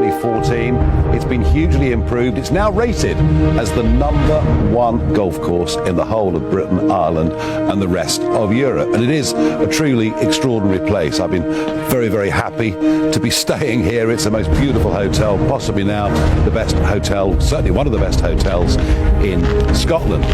2014. It's been hugely improved. It's now rated as the #1 golf course in the whole of Britain, Ireland and the rest of Europe. And it is a truly extraordinary place. I've been very, very happy to be staying here. It's the most beautiful hotel, possibly now the best hotel, certainly one of the best hotels in Scotland.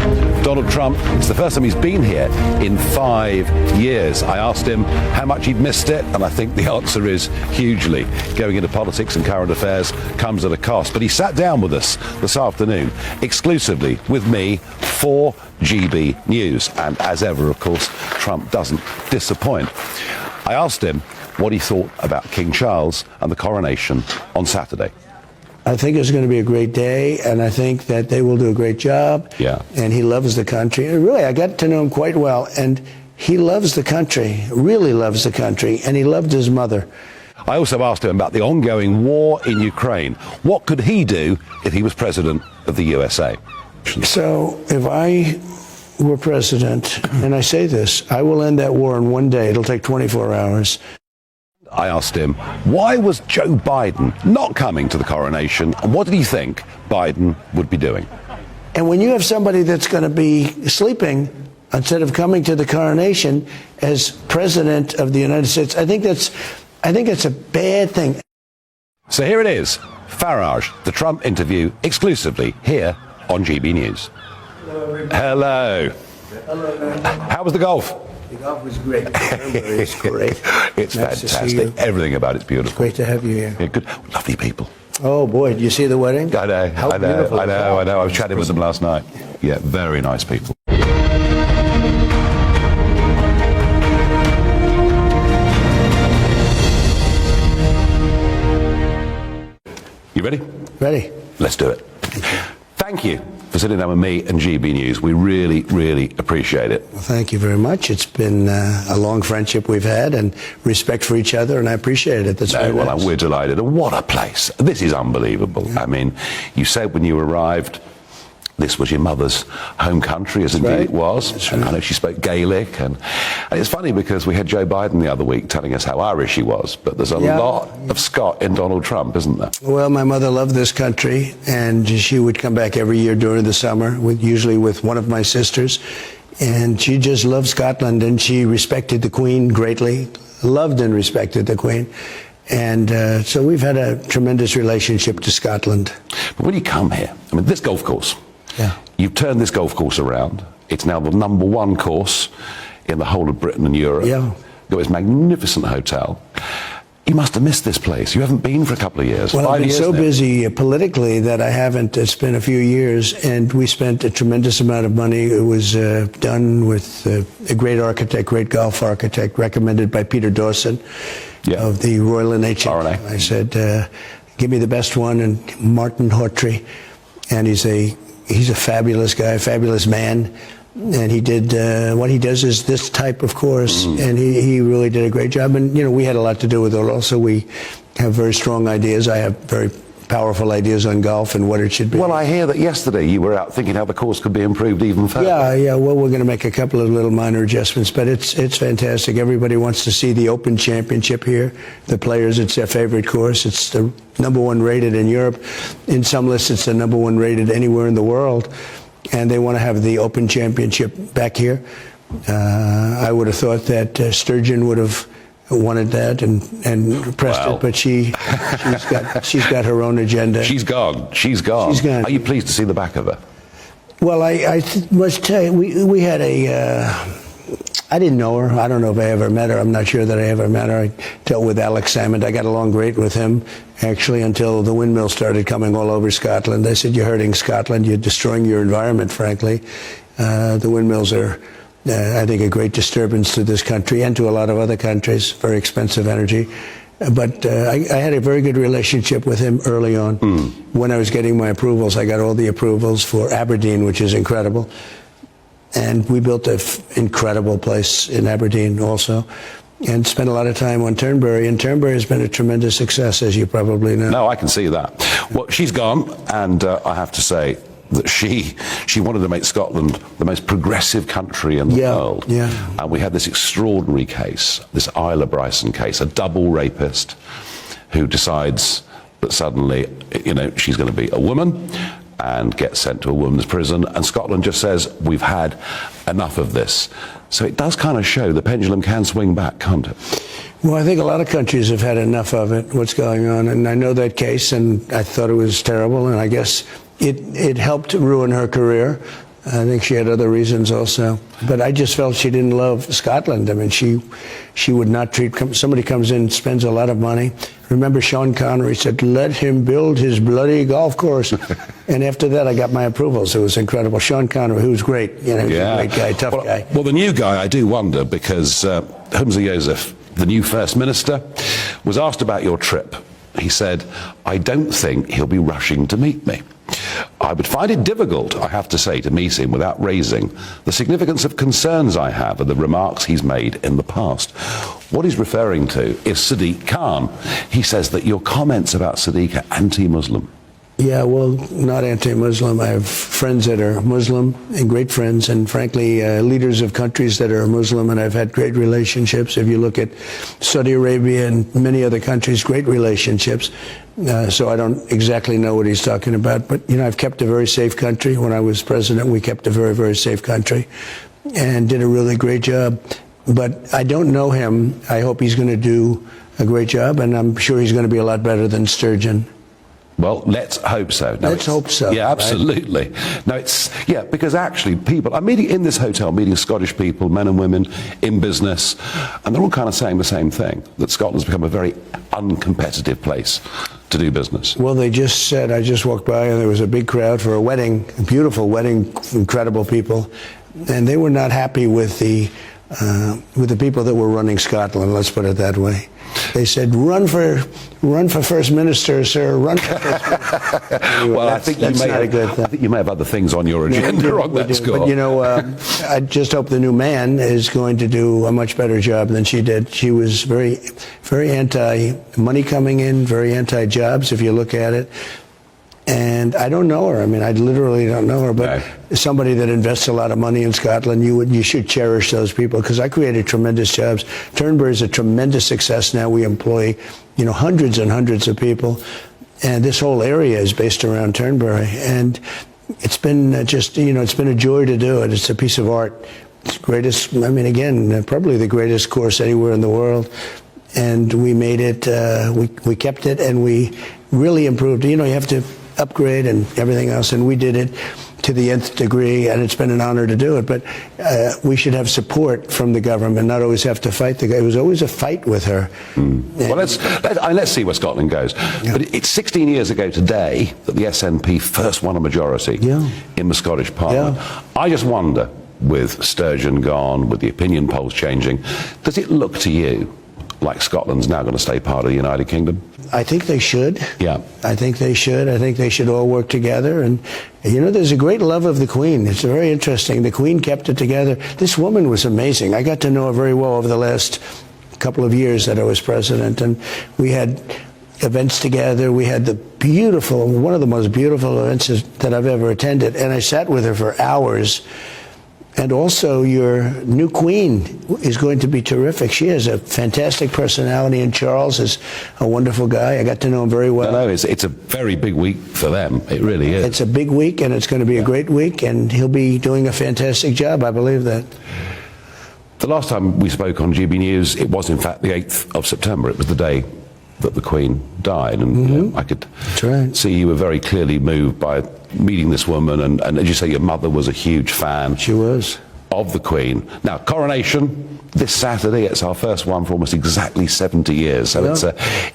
Donald Trump, it's the first time he's been here in 5 years. I asked him how much he'd missed it, and I think the answer is hugely. Going into politics and current affairs comes at a cost. But he sat down with us this afternoon, exclusively with me for GB News. And as ever, of course, Trump doesn't disappoint. I asked him what he thought about King Charles and the coronation on Saturday. I think it's going to be a great day, and I think that they will do a great job. Yeah. And he loves the country. And really, I got to know him quite well, and he loves the country, really loves the country, and he loved his mother. I also asked him about the ongoing war in Ukraine. What could he do if he was president of the USA? So if I were president, and I say this, I will end that war in one day. It'll take 24 hours. I asked him, why was Joe Biden not coming to the coronation, and what did he think Biden would be doing? And when you have somebody that's going to be sleeping instead of coming to the coronation as president of the United States, I think it's a bad thing. So here it is, Farage, the Trump interview, exclusively here on GB News. Hello. Hello. How was the golf? The golf was great. It's great. It's nice fantastic. Everything about it's beautiful. It's great to have you here. Yeah, good, lovely people. Oh boy, did you see the wedding? I know. I was chatting with them last night. Yeah, very nice people. You ready? Ready. Let's do it. Thank you for sitting down with me and GB News. We really, really appreciate it. Well, thank you very much. It's been a long friendship we've had and respect for each other, and I appreciate it. That's very nice. We're delighted. And what a place. This is unbelievable. Yeah. I mean, you said when you arrived, this was your mother's home country, as indeed it was. That's and right. I know she spoke Gaelic. And it's funny because we had Joe Biden the other week telling us how Irish he was. But there's a lot of Scot in Donald Trump, isn't there? Well, my mother loved this country, and she would come back every year during the summer, usually with one of my sisters. And she just loved Scotland, and she respected the Queen greatly, loved and respected the Queen. And so we've had a tremendous relationship to Scotland. But when you come here, I mean, this golf course, you've turned this golf course around. It's now the #1 course in the whole of Britain and Europe. Yeah. You've got this magnificent hotel. You must have missed this place. You haven't been for a couple of years. Well, I've been so now. busy politically that I haven't. It's been a few years, and we spent a tremendous amount of money. It was done with a great architect, great golf architect, recommended by Peter Dawson of the Royal NHS. I said, give me the best one, and Martin Hawtrey. And he's a fabulous guy, fabulous man. And he did, what he does is this type of course, and he really did a great job. And, you know, we had a lot to do with it also. We have very strong ideas. I have very powerful ideas on golf and what it should be. Well, I hear that yesterday you were out thinking how the course could be improved even further. Yeah, well, we're going to make a couple of little minor adjustments, but it's fantastic. Everybody wants to see the Open Championship here. The players, it's their favorite course. It's the #1 rated in Europe. In some lists, it's the #1 rated anywhere in the world. And they want to have the Open Championship back here. I would have thought that Sturgeon would have wanted that and pressed it, but she's got her own agenda. She's gone. She's gone. Are you pleased to see the back of her? Well, I must tell you, we had I didn't know her. I don't know if I ever met her. I'm not sure that I ever met her. I dealt with Alex Salmond. I got along great with him, actually, until the windmills started coming all over Scotland. I said, you're hurting Scotland. You're destroying your environment, frankly. The windmills are, I think, a great disturbance to this country and to a lot of other countries. Very expensive energy. But I had a very good relationship with him early on. When I was getting my approvals, I got all the approvals for Aberdeen, which is incredible. And we built an incredible place in Aberdeen also, and spent a lot of time on Turnberry. And Turnberry has been a tremendous success, as you probably know. No, I can see that. Well, she's gone, and I have to say that she wanted to make Scotland the most progressive country in the world. Yeah. And we had this extraordinary case, this Isla Bryson case, a double rapist who decides that suddenly, she's going to be a woman and get sent to a women's prison, and Scotland just says, we've had enough of this. So it does kind of show the pendulum can swing back, can't it? Well, I think a lot of countries have had enough of it, what's going on, and I know that case, and I thought it was terrible, and I guess it helped ruin her career. I think she had other reasons also, but I just felt she didn't love Scotland. I mean, she would not treat, somebody comes in, spends a lot of money. Remember Sean Connery said, let him build his bloody golf course. And after that, I got my approvals. It was incredible. Sean Connery, who was great, he was a great guy, tough guy. Well, the new guy, I do wonder, because Humza Yousaf, the new First Minister, was asked about your trip. He said, I don't think he'll be rushing to meet me. I would find it difficult, I have to say, to meet him without raising the significance of concerns I have and the remarks he's made in the past. What he's referring to is Sadiq Khan. He says that your comments about Sadiq are anti-Muslim. Yeah, well, not anti-Muslim. I have friends that are Muslim and great friends, and frankly, leaders of countries that are Muslim, and I've had great relationships. If you look at Saudi Arabia and many other countries, great relationships. So I don't exactly know what he's talking about, but, I've kept a very safe country. When I was president, we kept a very, very safe country and did a really great job. But I don't know him. I hope he's going to do a great job, and I'm sure he's going to be a lot better than Sturgeon. Well, let's hope so. Let's hope so. Yeah, absolutely. Right? No, because actually I'm meeting in this hotel, meeting Scottish people, men and women in business, and they're all kind of saying the same thing, that Scotland's become a very uncompetitive place to do business. Well, they just said, I just walked by and there was a big crowd for a wedding, a beautiful wedding, incredible people, and they were not happy with the people that were running Scotland, let's put it that way. They said, run for First Minister, sir, run for First Minister. Anyway, well, I think you may have other things on your agenda on that score. But, I just hope the new man is going to do a much better job than she did. She was very, very anti-money coming in, very anti-jobs, if you look at it. And I don't know her. I mean, I literally don't know her. But somebody that invests a lot of money in Scotland, you should cherish those people, because I created tremendous jobs. Turnberry is a tremendous success now. We employ, hundreds and hundreds of people, and this whole area is based around Turnberry. And it's been it's been a joy to do it. It's a piece of art. It's greatest. I mean, again, probably the greatest course anywhere in the world. And we made it. We kept it, and we really improved. You have to upgrade and everything else, and we did it to the nth degree, and it's been an honor to do it. But we should have support from the government, not always have to fight the guy. It was always a fight with her. Well, let's see where Scotland goes. Yeah. But it's 16 years ago today that the SNP first won a majority in the Scottish Parliament. Yeah. I just wonder, with Sturgeon gone, with the opinion polls changing, does it look to you like Scotland's now going to stay part of the United Kingdom? I think they should. Yeah. I think they should. I think they should all work together. And, there's a great love of the Queen. It's very interesting. The Queen kept it together. This woman was amazing. I got to know her very well over the last couple of years that I was president. And we had events together. We had one of the most beautiful events that I've ever attended. And I sat with her for hours. And also, your new queen is going to be terrific. She has a fantastic personality, and Charles is a wonderful guy. I got to know him very well. No, it's a very big week for them. It really is. It's a big week, and it's going to be a great week, and he'll be doing a fantastic job. I believe that. The last time we spoke on GB News, it was, in fact, the 8th of September. It was the day that the Queen died, and I could see you were very clearly moved by meeting this woman, and as you say, your mother was a huge fan. She was. Of the Queen. Now, coronation this Saturday. It's our first one for almost exactly 70 years, so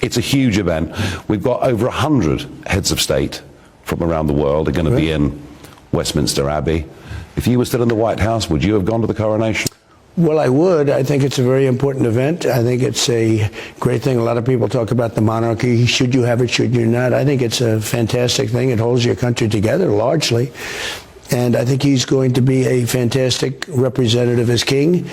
it's a huge event. We've got over 100 heads of state from around the world are going to be in Westminster Abbey. If you were still in the White House, would you have gone to the coronation? Well, I would. I think it's a very important event. I think it's a great thing. A lot of people talk about the monarchy. Should you have it? Should you not? I think it's a fantastic thing. It holds your country together largely. And I think he's going to be a fantastic representative as king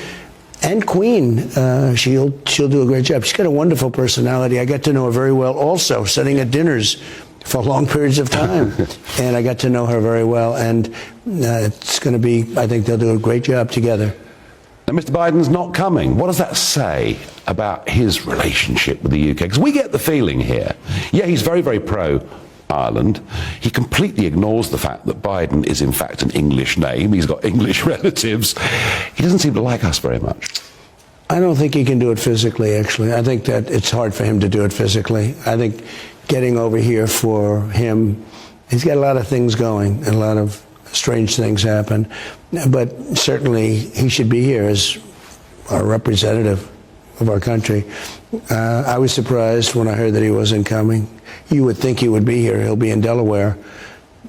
and queen. She'll do a great job. She's got a wonderful personality. I got to know her very well also, sitting at dinners for long periods of time. And I got to know her very well. And it's going to be, I think they'll do a great job together. Now, Mr. Biden's not coming. What does that say about his relationship with the UK? Because we get the feeling here, yeah, he's very, very pro-Ireland. He completely ignores the fact that Biden is, in fact, an English name. He's got English relatives. He doesn't seem to like us very much. I don't think he can do it physically, actually. I think that it's hard for him to do it physically. I think getting over here for him, he's got a lot of things going, and a lot of strange things happen. But certainly he should be here as a representative of our country. I was surprised when I heard that he wasn't coming. You would think he would be here. He'll be in Delaware,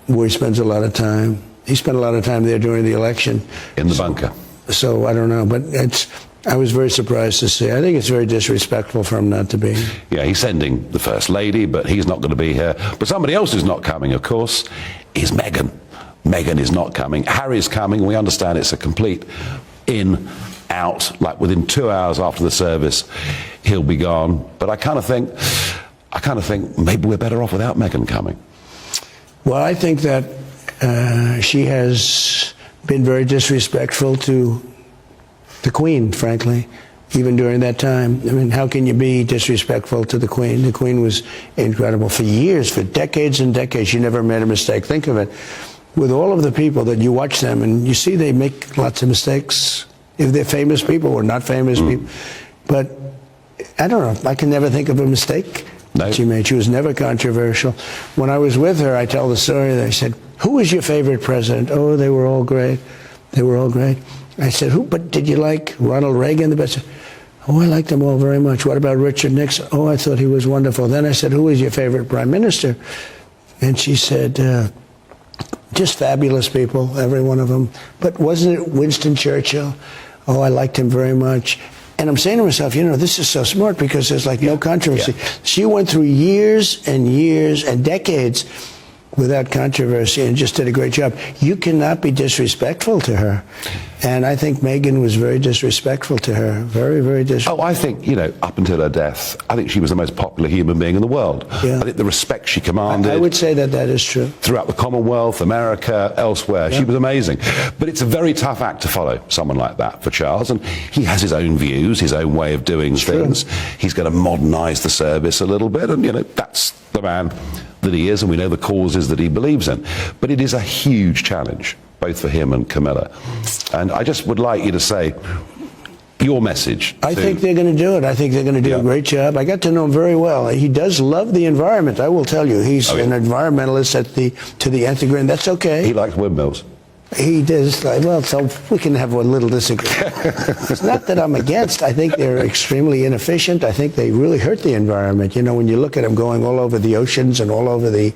where he spends a lot of time. He spent a lot of time there during the election. In the bunker. So I don't know, but I was very surprised to see. I think it's very disrespectful for him not to be. Yeah, he's sending the First Lady, but he's not going to be here. But somebody else who's not coming, of course, is Meghan. Meghan is not coming. Harry's coming. We understand it's a complete in, out, like within 2 hours after the service, he'll be gone. But I kind of think maybe we're better off without Meghan coming. Well, I think that she has been very disrespectful to the Queen, frankly, even during that time. I mean, how can you be disrespectful to the Queen? The Queen was incredible for years, for decades and decades. She never made a mistake. Think of it. With all of the people that you watch them and you see they make lots of mistakes, if they're famous people or not famous people. But I don't know. I can never think of a mistake she made. She was never controversial. When I was with her, I tell the story. They said, "Who was your favorite president?" "Oh, they were all great. They were all great." I said, "Who? But did you like Ronald Reagan the best?" "Oh, I liked them all very much." "What about Richard Nixon?" "Oh, I thought he was wonderful." Then I said, "Who was your favorite prime minister?" And she said, "Just fabulous people, every one of them. But wasn't it Winston Churchill? Oh, I liked him very much." And I'm saying to myself, you know, this is so smart because there's like no controversy. Yeah. She went through years and years and decades without controversy and just did a great job. You cannot be disrespectful to her. And I think Meghan was very disrespectful to her. Very, very disrespectful. Oh, I think, you know, up until her death, I think she was the most popular human being in the world. Yeah. I think the respect she commanded... I would say that that is true. ...throughout the Commonwealth, America, elsewhere, she was amazing. But it's a very tough act to follow, someone like that, for Charles. And he has his own views, his own way of doing things. He's going to modernise the service a little bit. And, you know, that's the man that he is, and we know the causes that he believes in. But it is a huge challenge, both for him and Camilla. And I just would like you to say your message. I think they're going to do it. I think they're going to do a great job. I got to know him very well. He does love the environment, I will tell you. He's an environmentalist to the nth degree, and that's okay. He likes windmills. He does. Well, so we can have a little disagreement. It's not that I'm against. I think they're extremely inefficient. I think they really hurt the environment. You know, when you look at them going all over the oceans and all over the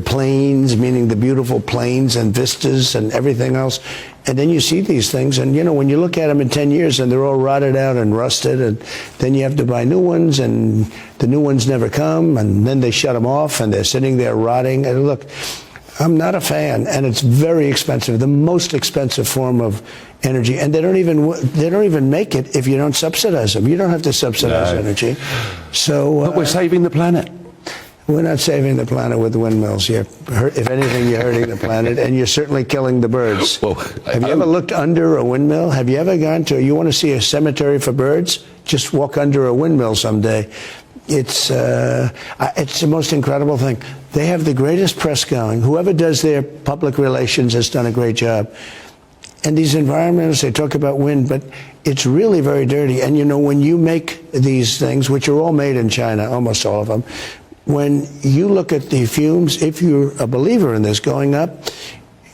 plains, meaning the beautiful plains and vistas and everything else, and then you see these things, and, you know, when you look at them in 10 years and they're all rotted out and rusted, and then you have to buy new ones, and the new ones never come, and then they shut them off, and they're sitting there rotting. And look, I'm not a fan, and it's very expensive, the most expensive form of energy, and they don't even make it if you don't subsidize them. You don't have to subsidize energy. So, but we're saving the planet. We're not saving the planet with windmills. If anything, you're hurting the planet, and you're certainly killing the birds. Well, have you ever looked under a windmill? Have you ever gone to? You want to see a cemetery for birds? Just walk under a windmill someday. It's the most incredible thing. They have the greatest press going. Whoever does their public relations has done a great job. And these environmentalists, they talk about wind, but it's really very dirty. And, you know, when you make these things, which are all made in China, almost all of them, when you look at the fumes, if you're a believer in this going up,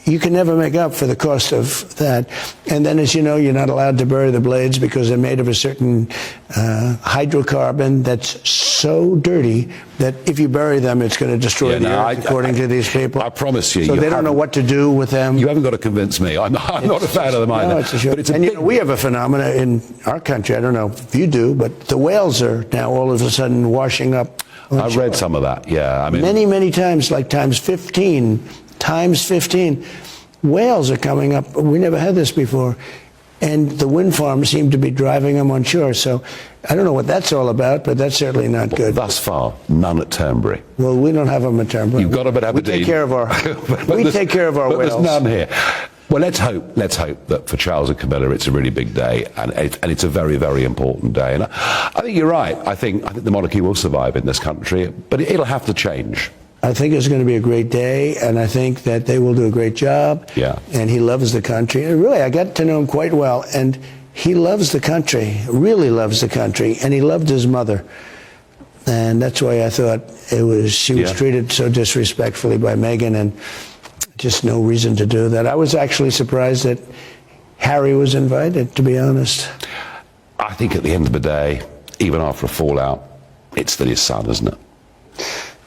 you can never make up for the cost of that. And then, as you know, you're not allowed to bury the blades because they're made of a certain hydrocarbon that's so dirty that if you bury them, it's going to destroy the earth, according to these people. I promise you. So they don't know what to do with them. You haven't got to convince me. I'm not a fan of them either. No, and you know, we have a phenomenon in our country, I don't know if you do, but the whales are now all of a sudden washing up. I've read some of that, yeah. I mean, many times, like times 15. Whales are coming up. We never had this before. And the wind farms seem to be driving them on shore. So I don't know what that's all about, but that's certainly not good. Thus far, none at Turnberry. Well, we don't have them at Turnberry. You've got them at Aberdeen. We take care of our whales. There's none here. Well, let's hope that for Charles and Camilla it's a really big day, and it's a very, very important day. And I think you're right. I think the monarchy will survive in this country, but it'll have to change. I think it's going to be a great day, and I think that they will do a great job. Yeah. And he loves the country. And really, I got to know him quite well, and he loves the country, really loves the country, and he loved his mother. And that's why I thought she was treated so disrespectfully by Meghan, and just no reason to do that. I was actually surprised that Harry was invited, to be honest. I think at the end of the day, even after a fallout, it's still his son, isn't it?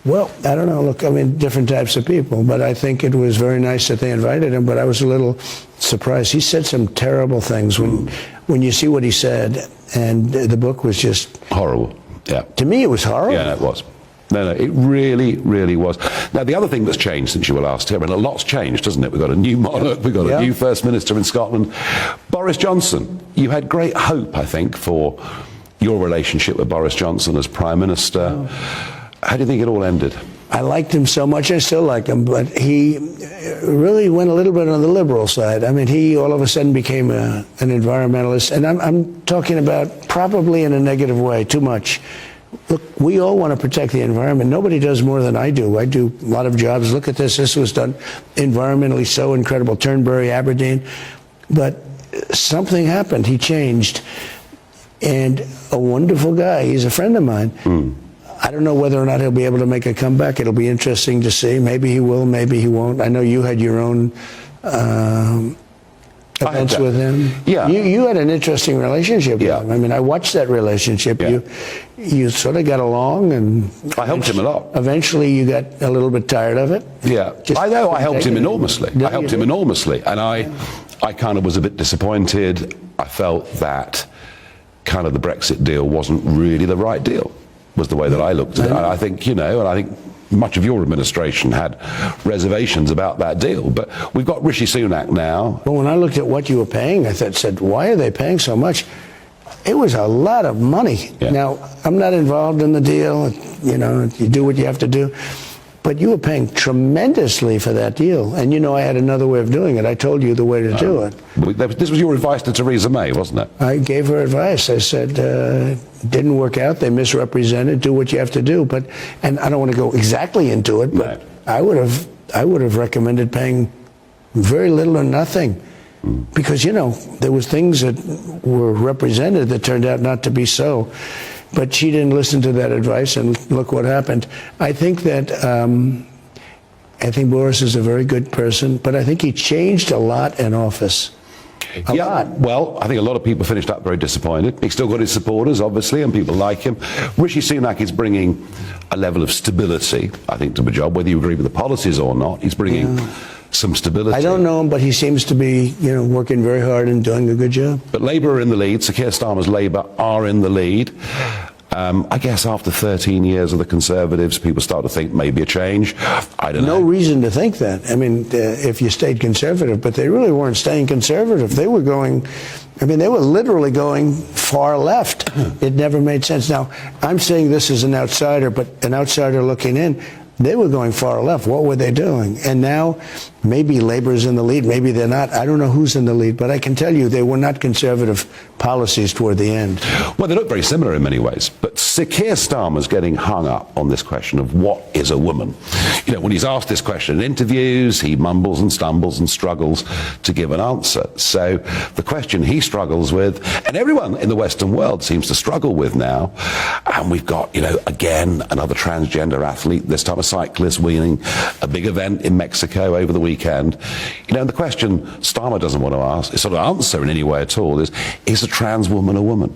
Well, I don't know. Look, I mean, different types of people, but I think it was very nice that they invited him, but I was a little surprised. He said some terrible things when you see what he said, and the book was just... Horrible, yeah. To me, it was horrible. Yeah, no, it was. No, it really, really was. Now, the other thing that's changed since you were last here, and a lot's changed, doesn't it? We've got a new monarch, we've got a new First Minister in Scotland. Boris Johnson, you had great hope, I think, for your relationship with Boris Johnson as Prime Minister. How do you think it all ended? I liked him so much. I still like him, but he really went a little bit on the liberal side. I mean, he all of a sudden became an environmentalist, and I'm talking about probably in a negative way, too much. Look, we all want to protect the environment. Nobody does more than I do. I do a lot of jobs. Look at this. This was done environmentally so incredible. Turnberry, Aberdeen. But something happened. He changed. And a wonderful guy. He's a friend of mine. I don't know whether or not he'll be able to make a comeback. It'll be interesting to see. Maybe he will, maybe he won't. I know you had your own events with him. Yeah. You had an interesting relationship with him. I mean, I watched that relationship. Yeah. You sort of got along, and I helped him a lot. Eventually, you got a little bit tired of it. Yeah, I know. I helped him enormously. I helped him enormously, and I kind of was a bit disappointed. I felt that kind of the Brexit deal wasn't really the right deal. Was the way that I looked at it. I think, and I think much of your administration had reservations about that deal. But we've got Rishi Sunak now. Well, when I looked at what you were paying, I said, why are they paying so much? It was a lot of money. Yeah. Now, I'm not involved in the deal. You do what you have to do. But you were paying tremendously for that deal. And I had another way of doing it. I told you the way to do it. This was your advice to Theresa May, wasn't it? I gave her advice. I said, didn't work out. They misrepresented. Do what you have to do. And I don't want to go exactly into it, but I would have recommended paying very little or nothing. Because, there was things that were represented that turned out not to be so. But she didn't listen to that advice, and look what happened. I think that Boris is a very good person, but I think he changed a lot in office. A lot. Well, I think a lot of people finished up very disappointed. He's still got his supporters, obviously, and people like him. Rishi Sunak is bringing a level of stability, I think, to the job, whether you agree with the policies or not. He's bringing some stability. I don't know him, but he seems to be, working very hard and doing a good job. But Labour are in the lead. Sir Keir Starmer's Labour are in the lead. I guess after 13 years of the Conservatives, people start to think maybe a change. I don't know. No reason to think that. I mean, if you stayed conservative, but they really weren't staying conservative. They were they were literally going far left. It never made sense. Now, I'm saying this as an outsider, but an outsider looking in, they were going far left. What were they doing? And now, maybe Labour's in the lead, maybe they're not. I don't know who's in the lead, but I can tell you they were not conservative policies toward the end. Well, they look very similar in many ways, but Sir Keir Starmer's getting hung up on this question of what is a woman. When he's asked this question in interviews, he mumbles and stumbles and struggles to give an answer. So the question he struggles with, and everyone in the Western world seems to struggle with now, and we've got, again, another transgender athlete, this time a cyclist winning a big event in Mexico over the weekend. And the question Starmer doesn't want to answer in any way at all is a trans woman a woman?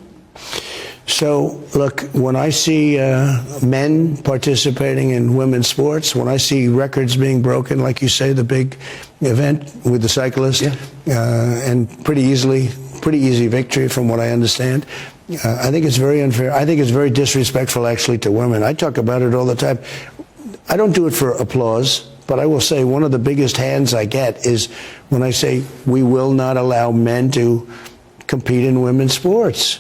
So, look, when I see men participating in women's sports, when I see records being broken, like you say, the big event with the cyclist, and pretty easy victory from what I understand, I think it's very unfair. I think it's very disrespectful, actually, to women. I talk about it all the time. I don't do it for applause, but I will say one of the biggest hands I get is when I say we will not allow men to compete in women's sports.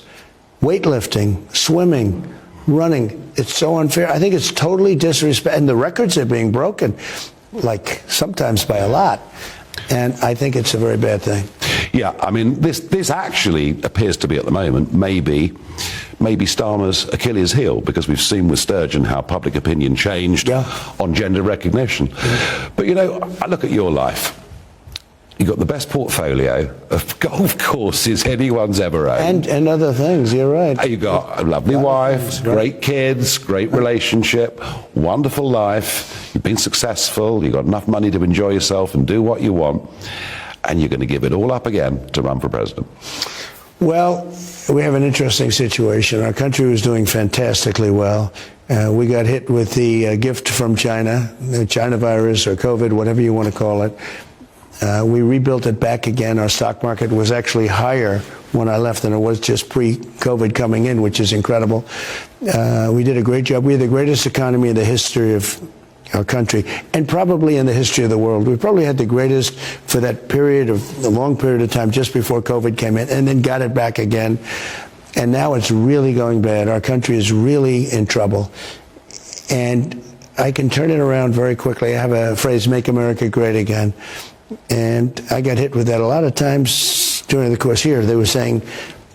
Weightlifting, swimming, running. It's so unfair. I think it's totally disrespect. And the records are being broken, like sometimes by a lot. And I think it's a very bad thing. Yeah, I mean, this actually appears to be at the moment maybe Starmer's Achilles heel, because we've seen with Sturgeon how public opinion changed on gender recognition. Yeah. But, you know, I look at your life. You've got the best portfolio of golf courses anyone's ever owned. And other things, you're right. You've got a lovely wife, great kids, great relationship, wonderful life. You've been successful. You've got enough money to enjoy yourself and do what you want. And you're going to give it all up again to run for president. Well, we have an interesting situation. Our country was doing fantastically well. We got hit with the gift from China, the China virus or COVID, whatever you want to call it. We rebuilt it back again. Our stock market was actually higher when I left than it was just pre-COVID coming in, which is incredible. We did a great job. We had the greatest economy in the history of our country, and probably in the history of the world. We probably had the greatest for that period of, a long period of time just before COVID came in, and then got it back again. And now it's really going bad. Our country is really in trouble. And I can turn it around very quickly. I have a phrase, make America great again. And I got hit with that a lot of times during the course here. They were saying,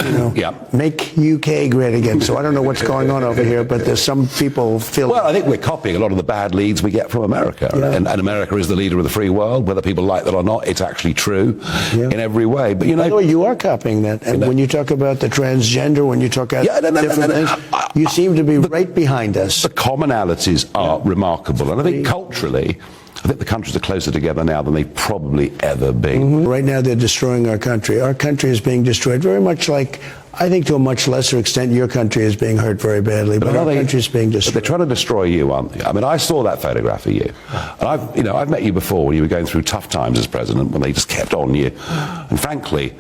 you know, make UK great again. So I don't know what's going on over here, but there's some people feel... Well, I think we're copying a lot of the bad leads we get from America. Yeah. And America is the leader of the free world. Whether people like that or not, it's actually true in every way. But, you know... you are copying that. And when you talk about the transgender, when you talk about different things, you seem to be right behind us. The commonalities are remarkable. And I think culturally... I think the countries are closer together now than they've probably ever been. Mm-hmm. Right now they're destroying our country. Our country is being destroyed very much like, I think to a much lesser extent, your country is being hurt very badly, but our country is being destroyed. But they're trying to destroy you, aren't they? I mean, I saw that photograph of you. And I've met you before when you were going through tough times as president, when they just kept on you. And frankly,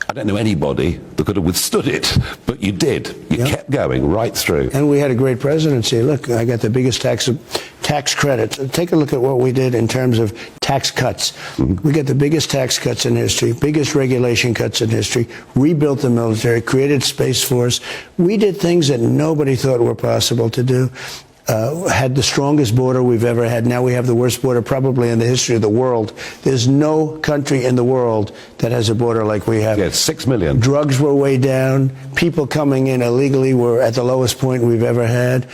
I don't know anybody that could have withstood it, but you did. You kept going right through. And we had a great presidency. Look, I got the biggest tax credits. Take a look at what we did in terms of tax cuts. Mm-hmm. We got the biggest tax cuts in history, biggest regulation cuts in history, rebuilt the military, created Space Force. We did things that nobody thought were possible to do. Had the strongest border we've ever had. Now we have the worst border probably in the history of the world. There's no country in the world that has a border like we have. Yeah, it's 6 million. Drugs were way down. People coming in illegally were at the lowest point we've ever had.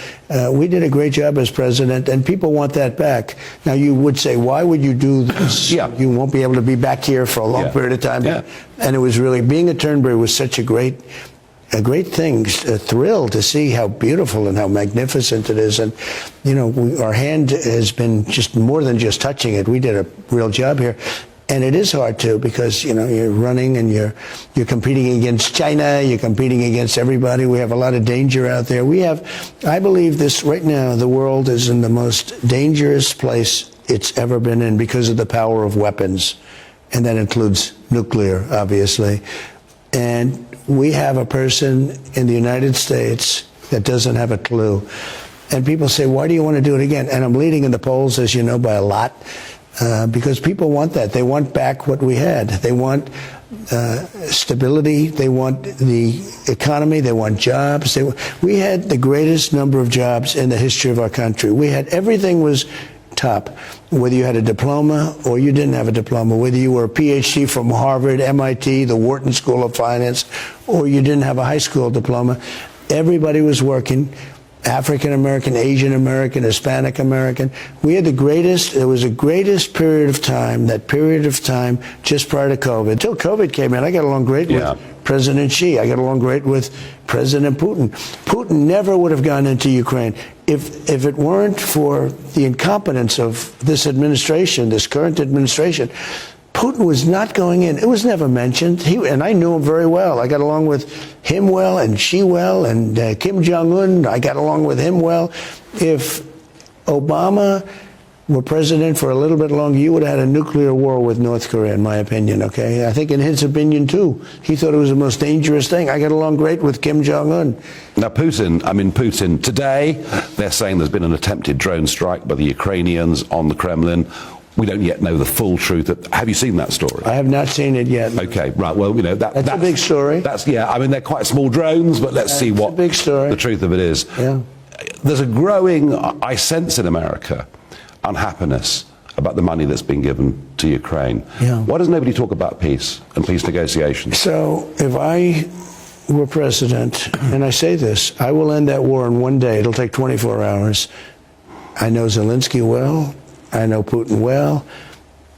We did a great job as president, and people want that back. Now you would say, why would you do this? You won't be able to be back here for a long period of time. And it was really, being at Turnberry was such a great thing, a thrill to see how beautiful and how magnificent it is. And, you know, our hand has been just more than just touching it. We did a real job here. And it is hard, too, because, you know, you're running and you're competing against China, you're competing against everybody. We have a lot of danger out there. I believe this right now, the world is in the most dangerous place it's ever been in because of the power of weapons. And that includes nuclear, obviously. And we have a person in the United States that doesn't have a clue. And people say, why do you want to do it again? And I'm leading in the polls, as you know, by a lot, because people want that. They want back what we had. They want stability. They want the economy. They want jobs. We had the greatest number of jobs in the history of our country. We had, everything was top, whether you had a diploma or you didn't have a diploma, whether you were a PhD from Harvard, MIT, the Wharton School of Finance, or you didn't have a high school diploma. Everybody was working, African American, Asian American, Hispanic American. We had the greatest, it was the greatest period of time, that period of time just prior to COVID. Until COVID came in, I got along great with President Xi. I got along great with President Putin. Putin never would have gone into Ukraine. If it weren't for the incompetence of this administration, this current administration, Putin was not going in. It was never mentioned. And I knew him very well. I got along with him well and Xi well, and Kim Jong-un, I got along with him well. If Obama were president for a little bit longer, you would have had a nuclear war with North Korea, in my opinion, okay? I think in his opinion, too. He thought it was the most dangerous thing. I got along great with Kim Jong-un. Now, Putin, today, they're saying there's been an attempted drone strike by the Ukrainians on the Kremlin. We don't yet know the full truth. Have you seen that story? I have not seen it yet. Okay, right. Well, you know, that's a big story. They're quite small drones, but let's see what big story. The truth of it is. Yeah. There's a growing, I sense in America, unhappiness about the money that's been given to Ukraine. Yeah. Why does nobody talk about peace and peace negotiations? So if I were president, and I say this, I will end that war in one day. It'll take 24 hours. I know Zelensky well. I know Putin well.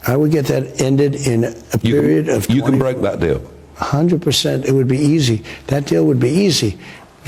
I would get that ended in a period of 24 You can break that deal. 100%. It would be easy. That deal would be easy.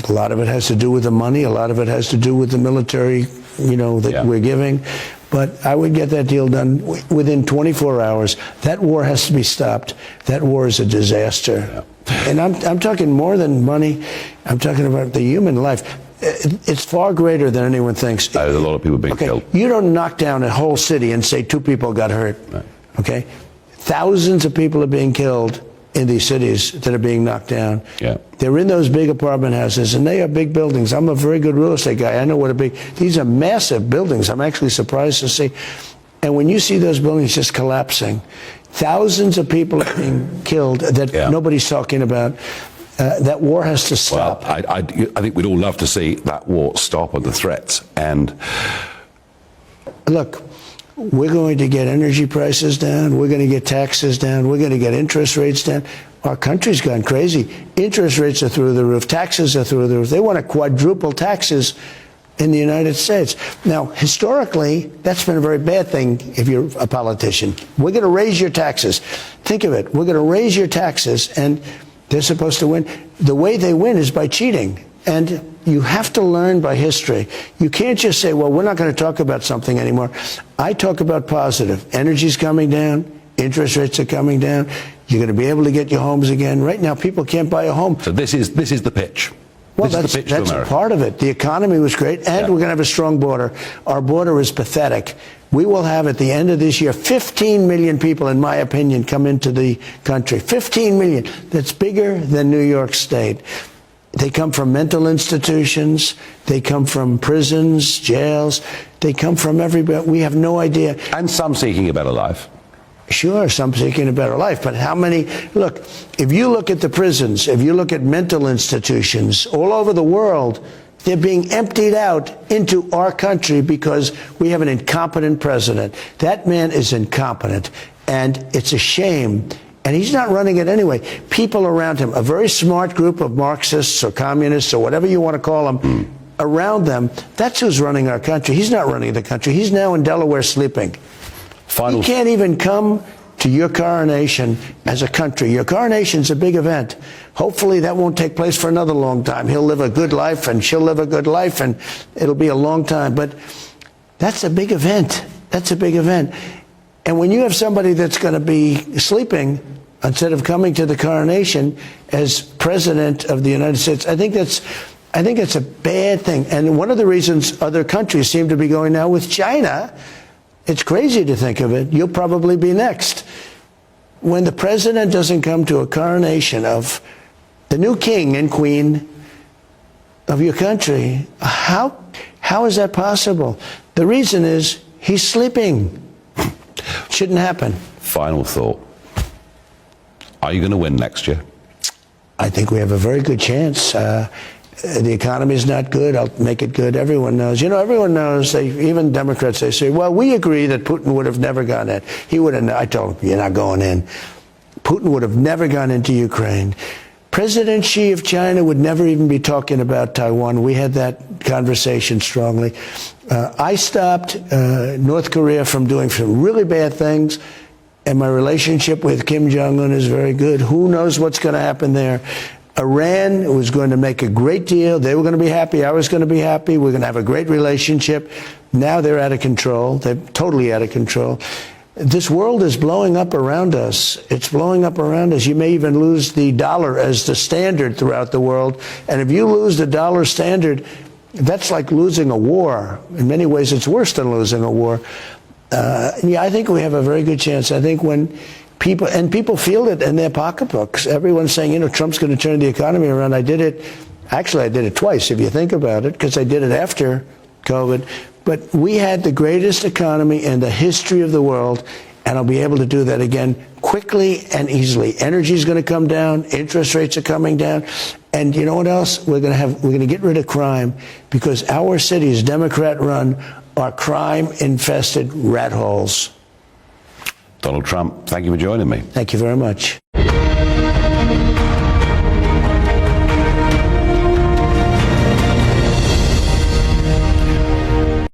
A lot of it has to do with the money. A lot of it has to do with the military, that we're giving. But I would get that deal done within 24 hours. That war has to be stopped. That war is a disaster. Yeah. And I'm talking more than money. I'm talking about the human life. It's far greater than anyone thinks. There's a lot of people being killed. You don't knock down a whole city and say 2 people got hurt. Right. Okay? Thousands of people are being killed in these cities that are being knocked down. Yeah. They're in those big apartment houses, and they are big buildings. I'm a very good real estate guy. I know what these are massive buildings. I'm actually surprised to see. And when you see those buildings just collapsing, thousands of people are being killed that nobody's talking about. That war has to stop. Well, I think we'd all love to see that war stop and the threats end. Look, we're going to get energy prices down. We're going to get taxes down. We're going to get interest rates down. Our country's gone crazy. Interest rates are through the roof. Taxes are through the roof. They want to quadruple taxes in the United States. Now, historically, that's been a very bad thing if you're a politician. We're going to raise your taxes. Think of it. We're going to raise your taxes, and they're supposed to win. The way they win is by cheating. And you have to learn by history. You can't just say, well, we're not going to talk about something anymore. I talk about positive. Energy's coming down. Interest rates are coming down. You're going to be able to get your homes again. Right now, people can't buy a home. So this is the pitch. Well, that's part of it. The economy was great, and we're going to have a strong border. Our border is pathetic. We will have, at the end of this year, 15 million people, in my opinion, come into the country. 15 million. That's bigger than New York State. They come from mental institutions. They come from prisons, jails. They come from everywhere. We have no idea. And some seeking a better life. Sure, some seeking a better life, but how many? Look, if you look at the prisons, if you look at mental institutions all over the world, they're being emptied out into our country because we have an incompetent president. That man is incompetent, and it's a shame. And he's not running it anyway. People around him, a very smart group of Marxists or communists or whatever you want to call them, around them, that's who's running our country. He's not running the country. He's now in Delaware sleeping. You can't even come to your coronation as a country. Your coronation's a big event. Hopefully that won't take place for another long time. He'll live a good life, and she'll live a good life, and it'll be a long time. But that's a big event. That's a big event. And when you have somebody that's going to be sleeping instead of coming to the coronation as president of the United States, I think that's a bad thing. And one of the reasons other countries seem to be going now with China, it's crazy to think of it. You'll probably be next. When the president doesn't come to a coronation of the new king and queen of your country, how is that possible? The reason is he's sleeping. Shouldn't happen. Final thought. Are you going to win next year? I think we have a very good chance. The economy is not good. I'll make it good. Everyone knows. Everyone knows. Even Democrats, they say, well, we agree that Putin would have never gone in. He would have. I told him, you're not going in. Putin would have never gone into Ukraine. President Xi of China would never even be talking about Taiwan. We had that conversation strongly. I stopped North Korea from doing some really bad things, and my relationship with Kim Jong-un is very good. Who knows what's going to happen there? Iran was going to make a great deal. They were going to be happy. I was going to be happy. We're going to have a great relationship. Now they're out of control. They're totally out of control. This world is blowing up around us. It's blowing up around us. You may even lose the dollar as the standard throughout the world. And if you lose the dollar standard, that's like losing a war. In many ways, it's worse than losing a war. I think we have a very good chance. I think when people feel it in their pocketbooks. Everyone's saying, Trump's going to turn the economy around. I did it twice, if you think about it, because I did it after COVID. But we had the greatest economy in the history of the world, and I'll be able to do that again quickly and easily. Energy is going to come down. Interest rates are coming down. And you know what else? We're going to get rid of crime, because our cities, Democrat run, are crime-infested rat holes. Donald Trump, thank you for joining me. Thank you very much.